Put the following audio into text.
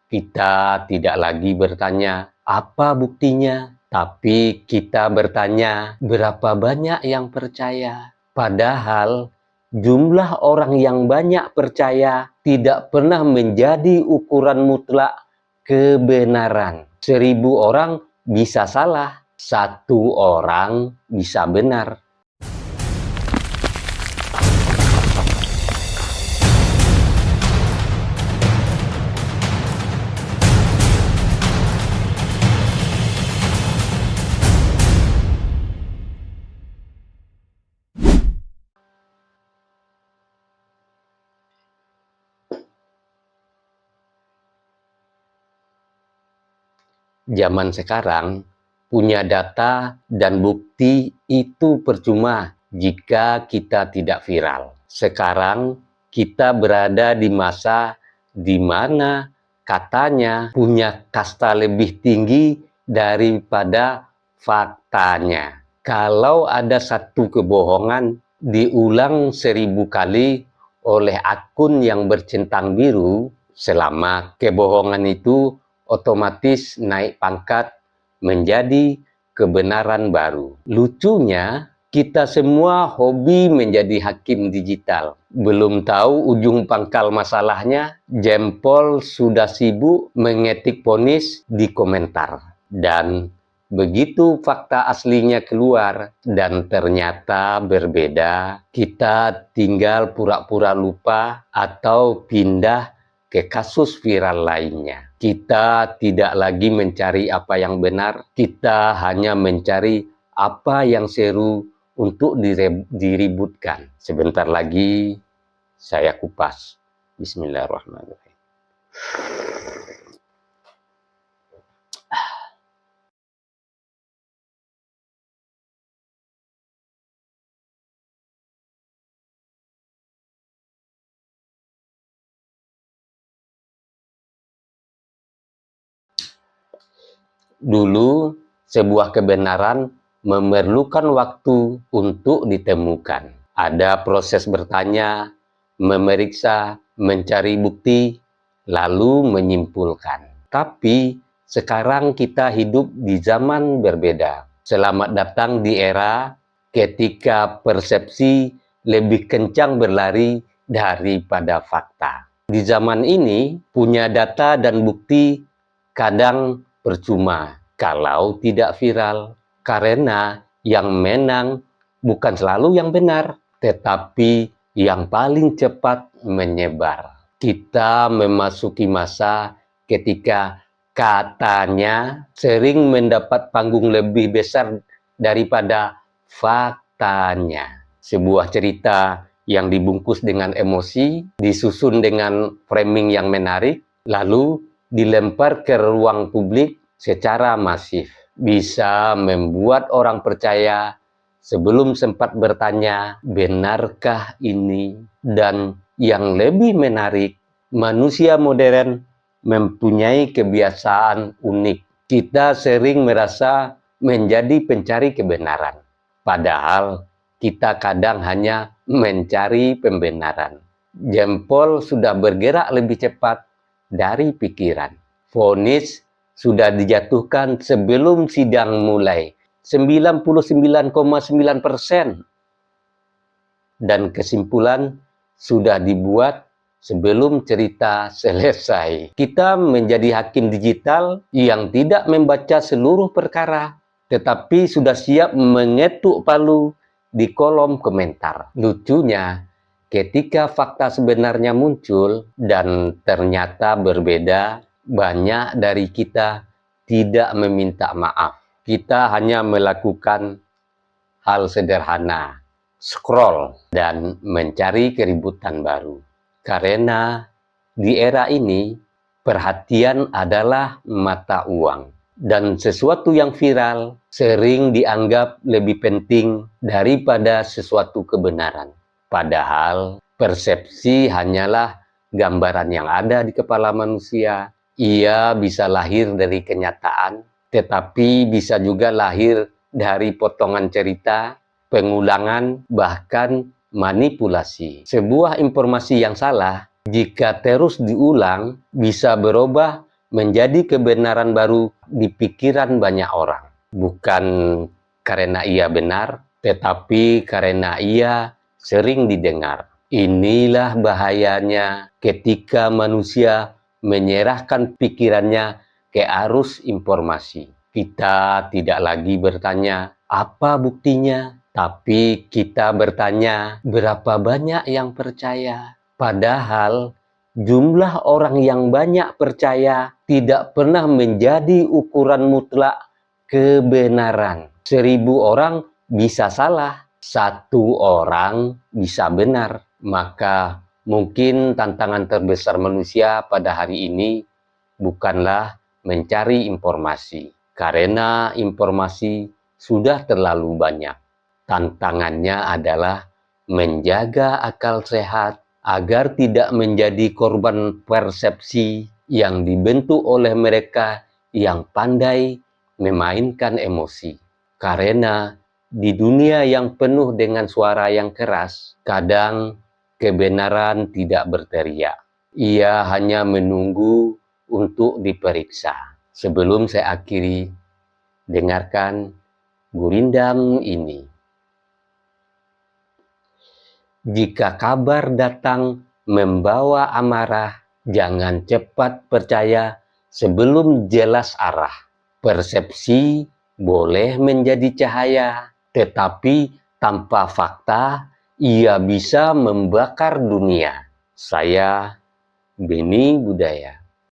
Kita tidak lagi bertanya, apa buktinya? Tapi kita bertanya, berapa banyak yang percaya? Padahal jumlah orang yang banyak percaya tidak pernah menjadi ukuran mutlak kebenaran. 1000 orang bisa salah, 1 orang bisa benar. Zaman sekarang, punya data dan bukti itu percuma jika kita tidak viral. Sekarang, kita berada di masa di mana katanya punya kasta lebih tinggi daripada faktanya. Kalau ada satu kebohongan diulang 1000 kali oleh akun yang bercentang biru, selama kebohongan itu otomatis naik pangkat menjadi kebenaran baru. Lucunya, kita semua hobi menjadi hakim digital. Belum tahu ujung pangkal masalahnya, jempol sudah sibuk mengetik vonis di komentar. Dan begitu fakta aslinya keluar dan ternyata berbeda, kita tinggal pura-pura lupa atau pindah ke kasus viral lainnya. Kita tidak lagi mencari apa yang benar, kita hanya mencari apa yang seru untuk diributkan. Sebentar lagi saya kupas. Bismillahirrahmanirrahim. Dulu, sebuah kebenaran memerlukan waktu untuk ditemukan. Ada proses bertanya, memeriksa, mencari bukti, lalu menyimpulkan. Tapi sekarang kita hidup di zaman berbeda. Selamat datang di era ketika persepsi lebih kencang berlari daripada fakta. Di zaman ini, punya data dan bukti kadang percuma kalau tidak viral, karena yang menang bukan selalu yang benar, tetapi yang paling cepat menyebar. Kita memasuki masa ketika katanya sering mendapat panggung lebih besar daripada faktanya. Sebuah cerita yang dibungkus dengan emosi, disusun dengan framing yang menarik, lalu dilempar ke ruang publik secara masif, bisa membuat orang percaya sebelum sempat bertanya, benarkah ini? Dan yang lebih menarik, manusia modern mempunyai kebiasaan unik. Kita sering merasa menjadi pencari kebenaran, padahal kita kadang hanya mencari pembenaran. Jempol sudah bergerak lebih cepat dari pikiran. Vonis sudah dijatuhkan sebelum sidang mulai, 99,9%. Dan kesimpulan sudah dibuat sebelum cerita selesai. Kita menjadi hakim digital yang tidak membaca seluruh perkara, tetapi sudah siap mengetuk palu di kolom komentar. Lucunya, ketika fakta sebenarnya muncul dan ternyata berbeda, banyak dari kita tidak meminta maaf. Kita hanya melakukan hal sederhana, scroll dan mencari keributan baru. Karena di era ini, perhatian adalah mata uang. Dan sesuatu yang viral sering dianggap lebih penting daripada sesuatu kebenaran. Padahal persepsi hanyalah gambaran yang ada di kepala manusia. Ia bisa lahir dari kenyataan, tetapi bisa juga lahir dari potongan cerita, pengulangan, bahkan manipulasi. Sebuah informasi yang salah, jika terus diulang, bisa berubah menjadi kebenaran baru di pikiran banyak orang. Bukan karena ia benar, tetapi karena ia sering didengar. Inilah bahayanya ketika manusia menyerahkan pikirannya ke arus informasi. Kita tidak lagi bertanya, apa buktinya? Tapi kita bertanya, berapa banyak yang percaya? Padahal jumlah orang yang banyak percaya tidak pernah menjadi ukuran mutlak kebenaran. 1000 orang bisa salah, 1 orang bisa benar. Maka mungkin tantangan terbesar manusia pada hari ini bukanlah mencari informasi, karena informasi sudah terlalu banyak. Tantangannya adalah menjaga akal sehat agar tidak menjadi korban persepsi yang dibentuk oleh mereka yang pandai memainkan emosi. Karena di dunia yang penuh dengan suara yang keras, kadang kebenaran tidak berteriak. Ia hanya menunggu untuk diperiksa. Sebelum saya akhiri, dengarkan gurindam ini. Jika kabar datang membawa amarah, jangan cepat percaya sebelum jelas arah. Persepsi boleh menjadi cahaya, tetapi tanpa fakta ia bisa membakar dunia. Saya Beni Budaya.